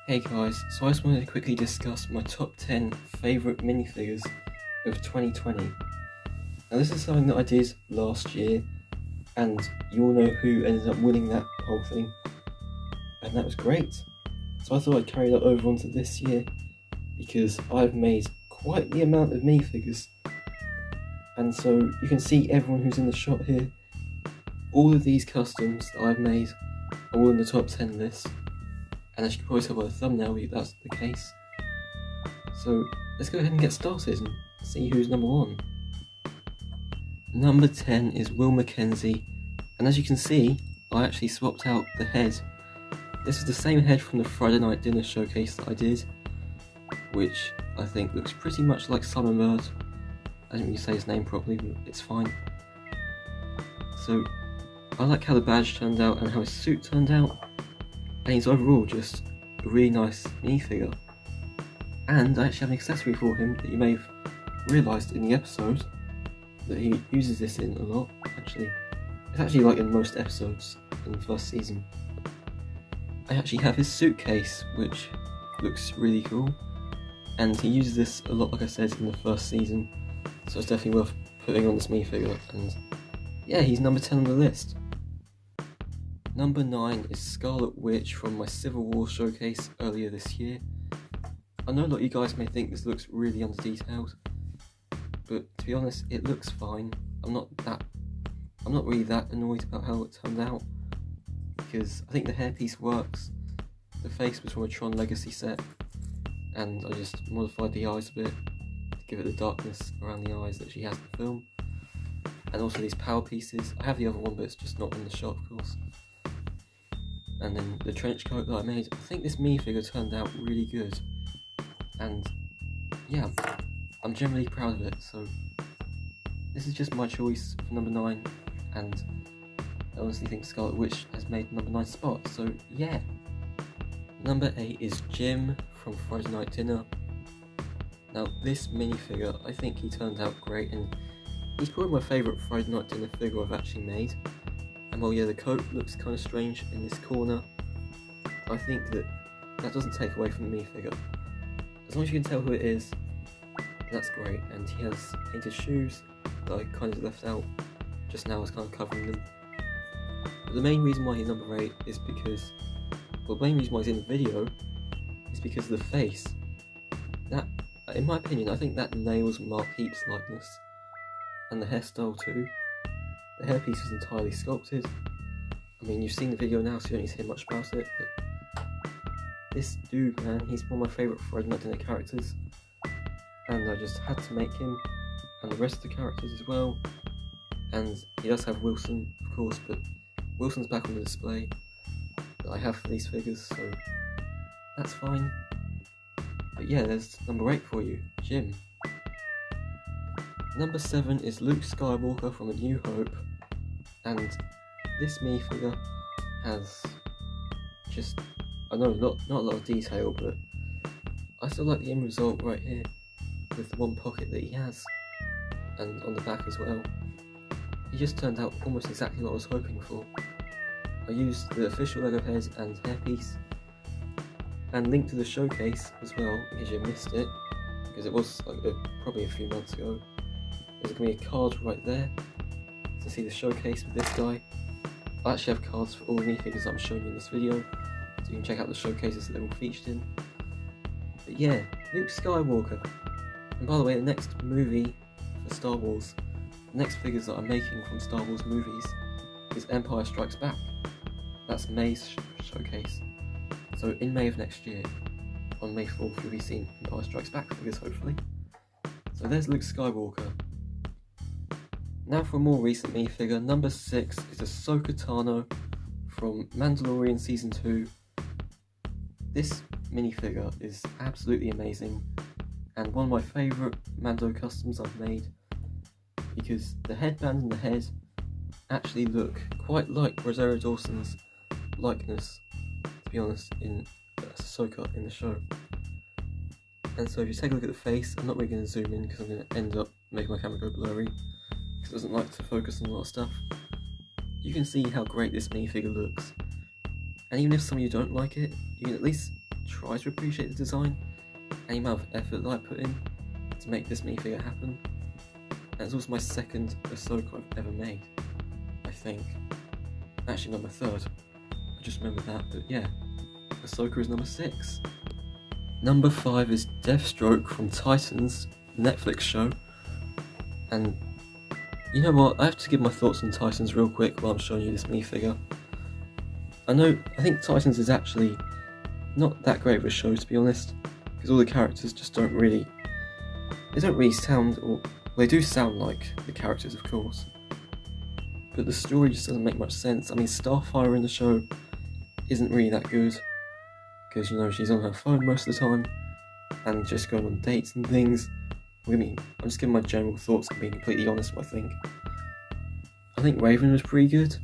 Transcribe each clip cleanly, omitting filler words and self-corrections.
Hey guys, so I just wanted to quickly discuss my top 10 favourite minifigures of 2020. Now this is something that I did last year, and you all know who ended up winning that whole thing, and that was great. So I thought I'd carry that over onto this year, because I've made quite the amount of minifigures. And so you can see everyone who's in the shot here. All of these customs that I've made are all in the top 10 list. And as you can probably tell by the thumbnail, that's the case. So let's go ahead and get started and see who's number 1. Number 10 is McKenzie, and as you can see, I actually swapped out the head. This is the same head from the Friday night dinner showcase that I did, which I think looks pretty much like Bird. I didn't really say his name properly, but it's fine. So I like how the badge turned out and how his suit turned out. And he's overall just a really nice minifigure. And I actually have an accessory for him that you may have realised in the episode that he uses this in a lot. It's actually like in most episodes in the first season. I actually have his suitcase, which looks really cool. And he uses this a lot, like I said, in the first season. So it's definitely worth putting on this minifigure. And yeah, he's number 10 on the list. Number 9 is Scarlet Witch from my Civil War showcase earlier this year. I know a lot of you guys may think this looks really under-detailed, but to be honest, it looks fine. I'm not really that annoyed about how it turned out, because I think the hairpiece works. The face was from a Tron Legacy set, and I just modified the eyes a bit to give it the darkness around the eyes that she has in the film. And also these power pieces. I have the other one, but it's just not in the shot, of course. And then the trench coat that I made. I think this minifigure turned out really good, and yeah, I'm generally proud of it. So this is just my choice for number 9, and I honestly think Scarlet Witch has made number 9 spot. So yeah. Number 8 is Jim from Friday Night Dinner. Now this minifigure, I think he turned out great, and he's probably my favourite Friday Night Dinner figure I've actually made. And while yeah, the coat looks kind of strange in this corner, I think that doesn't take away from the minifigure. As long as you can tell who it is, that's great. And he has painted shoes that I kind of left out just now, as kind of covering them. But the main reason why he's number 8 is because, well, the main reason why he's in the video is because of the face. That, in my opinion, I think that nails Mark Heap's likeness, and the hairstyle too. The hairpiece was entirely sculpted. I mean, you've seen the video now, so you don't need to hear much about it, but this dude, man, he's one of my favourite Friday Night Dinner characters, and I just had to make him, and the rest of the characters as well. And he does have Wilson, of course, but Wilson's back on the display that I have for these figures, so that's fine. But yeah, there's number 8 for you, Jim. Number 7 is Luke Skywalker from A New Hope, and this minifigure has just, I know not a lot of detail, but I still like the end result right here with the one pocket that he has, and on the back as well. He just turned out almost exactly what I was hoping for. I used the official Lego head and hairpiece, and linked to the showcase as well, in case you missed it, because it was like probably a few months ago. There's going to be a card right there to see the showcase with this guy. I actually have cards for all the minifigures that I'm showing you in this video, so you can check out the showcases that they're all featured in. But yeah, Luke Skywalker. And by the way, the next movie for Star Wars, the next figures that I'm making from Star Wars movies is Empire Strikes Back. That's May's showcase. So in May of next year, on May 4th, you'll be seeing Empire Strikes Back figures, hopefully. So there's Luke Skywalker. Now for a more recent minifigure, number 6 is Ahsoka Tano from Mandalorian Season 2. This minifigure is absolutely amazing, and one of my favourite Mando customs I've made, because the headband and the head actually look quite like Rosario Dawson's likeness, to be honest, in Ahsoka in the show. And so if you take a look at the face, I'm not really going to zoom in because I'm going to end up making my camera go blurry, because it doesn't like to focus on a lot of stuff. You can see how great this minifigure looks, and even if some of you don't like it, you can at least try to appreciate the design and the amount of effort that I put in to make this minifigure happen. And it's also my second Ahsoka I've ever made, I think. Actually not my third, I just remembered that, but yeah, Ahsoka is number 6. Number 5 is Deathstroke from Titans, the Netflix show. And you know what, I have to give my thoughts on Titans real quick while I'm showing you this minifigure. I think Titans is actually not that great of a show, to be honest, because all the characters just don't really sound, or they do sound like the characters, of course, but the story just doesn't make much sense. I mean, Starfire in the show isn't really that good, because, you know, she's on her phone most of the time, and just going on dates and things. I mean, I'm just giving my general thoughts and being completely honest what I think. I think Raven was pretty good,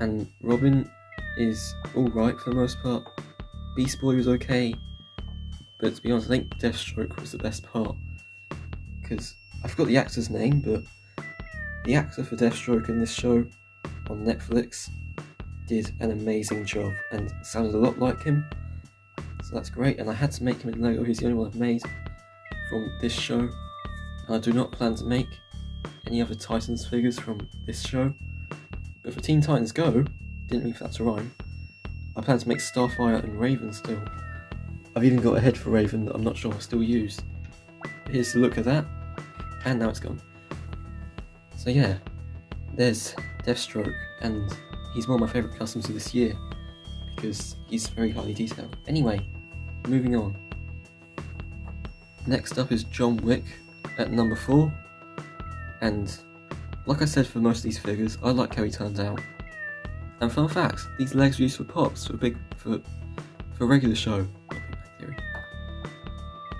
and Robin is alright for the most part. Beast Boy was okay, but to be honest, I think Deathstroke was the best part, because I forgot the actor's name, but the actor for Deathstroke in this show on Netflix did an amazing job and sounded a lot like him, so that's great. And I had to make him in Lego. He's the only one I've made from this show, and I do not plan to make any other Titans figures from this show. But for Teen Titans Go, didn't mean for that to rhyme, I plan to make Starfire and Raven still. I've even got a head for Raven that I'm not sure I'll still use. Here's the look of that, and now it's gone. So yeah, there's Deathstroke, and he's one of my favourite customs of this year, because he's very highly detailed. Anyway, moving on. Next up is John Wick at number 4, and like I said for most of these figures, I like how he turns out. And fun fact, these legs were used for pops for a regular show, not Big Bang Theory.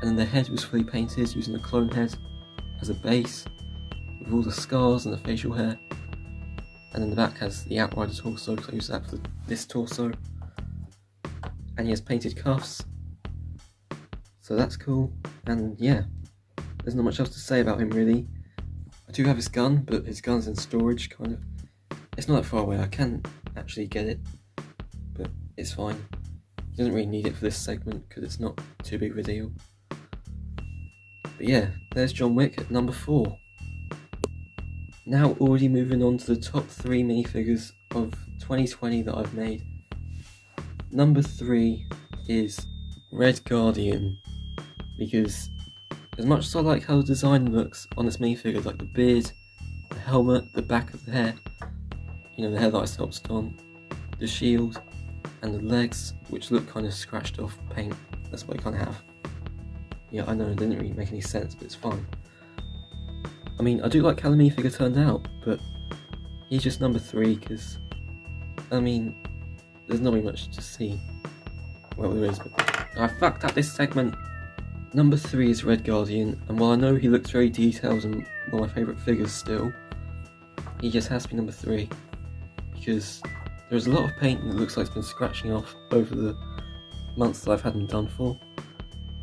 And then the head was fully painted using the clone head as a base, with all the scars and the facial hair. And then the back has the Outrider torso, because I used that for this torso. And he has painted cuffs, so that's cool. And yeah, there's not much else to say about him really. I do have his gun, but his gun's in storage, kind of. It's not that far away, I can actually get it, but it's fine. He doesn't really need it for this segment, because it's not too big of a deal. But yeah, there's John Wick at number 4. Now already moving on to the top 3 minifigures of 2020 that I've made. Number 3 is Red Guardian, because as much as I like how the design looks on this minifigure, like the beard, the helmet, the back of the hair, you know, the hair that I sculpted on, the shield, and the legs, which look kind of scratched off paint, that's what I kind of have. Yeah, I know, it didn't really make any sense, but it's fine. I mean, I do like how the minifigure turned out, but he's just number 3, because, I mean, there's not really much to see. Well, there is, but I fucked up this segment. Number 3 is Red Guardian, and while I know he looks very detailed and one of my favourite figures still, he just has to be number 3, because there's a lot of paint that looks like it's been scratching off over the months that I've had them done for.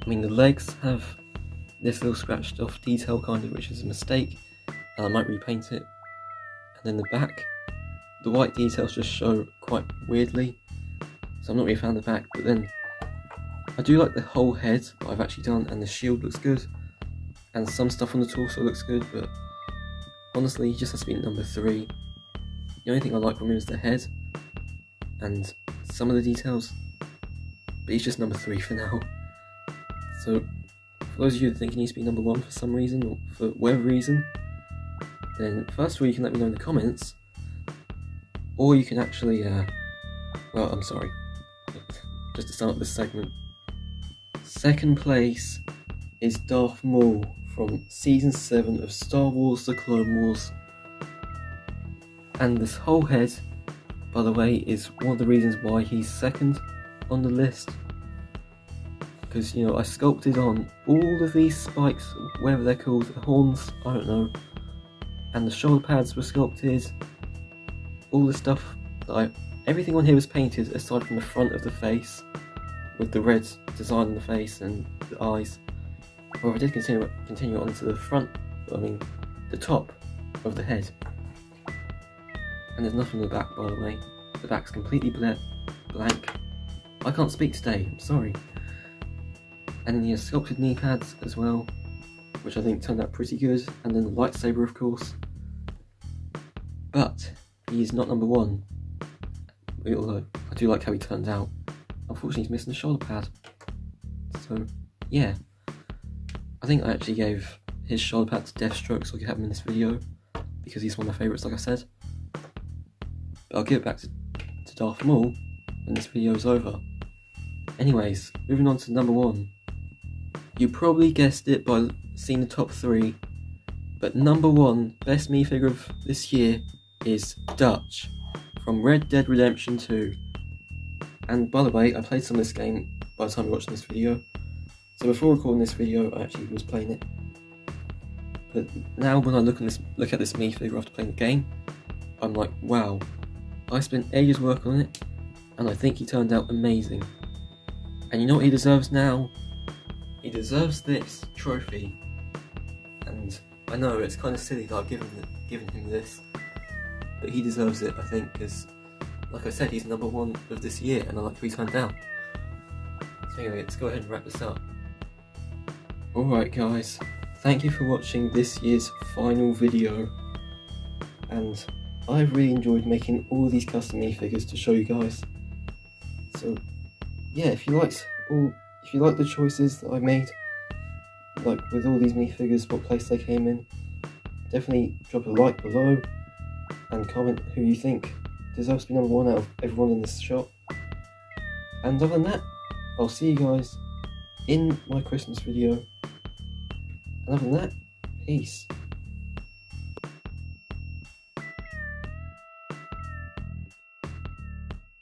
I mean, the legs have this little scratched off detail kind of, which is a mistake, and I might repaint it. And then the back, the white details just show quite weirdly, so I'm not really a fan of the back, but then I do like the whole head that I've actually done, and the shield looks good, and some stuff on the torso looks good, but honestly, he just has to be number 3. The only thing I like from him is the head, and some of the details, but he's just number 3 for now. So, for those of you that think he needs to be number 1 for some reason, or for whatever reason, then first of all you can let me know in the comments, or you can actually, well, I'm sorry, just to start up this segment. Second place is Darth Maul from Season 7 of Star Wars The Clone Wars. And this whole head, by the way, is one of the reasons why he's second on the list. Because, you know, I sculpted on all of these spikes, whatever they're called, the horns, I don't know, and the shoulder pads were sculpted, all the stuff that everything on here was painted aside from the front of the face, with the red design on the face and the eyes. However, I did continue onto the front, I mean, the top of the head. And there's nothing on the back, by the way. The back's completely blank. I can't speak today, I'm sorry. And then he has sculpted knee pads as well, which I think turned out pretty good, and then the lightsaber of course. But he's not number 1, although I do like how he turned out. Unfortunately he's missing the shoulder pad. So yeah, I think I actually gave his shoulder pad to Deathstroke so I could have him in this video, because he's one of my favourites like I said. But I'll give it back to Darth Maul when this video is over. Anyways, moving on to number 1. You probably guessed it by seeing the top 3, but number 1 best minifigure of this year is Dutch from Red Dead Redemption 2. And by the way, I played some of this game by the time you're watching this video, so before recording this video I actually was playing it. But now when I look at this minifigure after playing the game, I'm like, wow, I spent ages working on it, and I think he turned out amazing. And you know what he deserves now? He deserves this trophy. And I know it's kind of silly that I've given him this, but he deserves it, I think, because, like I said, he's number 1 of this year, and I like how he turned out. So anyway, let's go ahead and wrap this up. Alright guys, thank you for watching this year's final video, and I've really enjoyed making all these custom minifigures to show you guys. So yeah, if you like the choices that I made, like with all these minifigures, what place they came in, definitely drop a like below and comment who you think deserves to be number 1 out of everyone in this shop. And other than that, I'll see you guys in my Christmas video. And other than that, peace.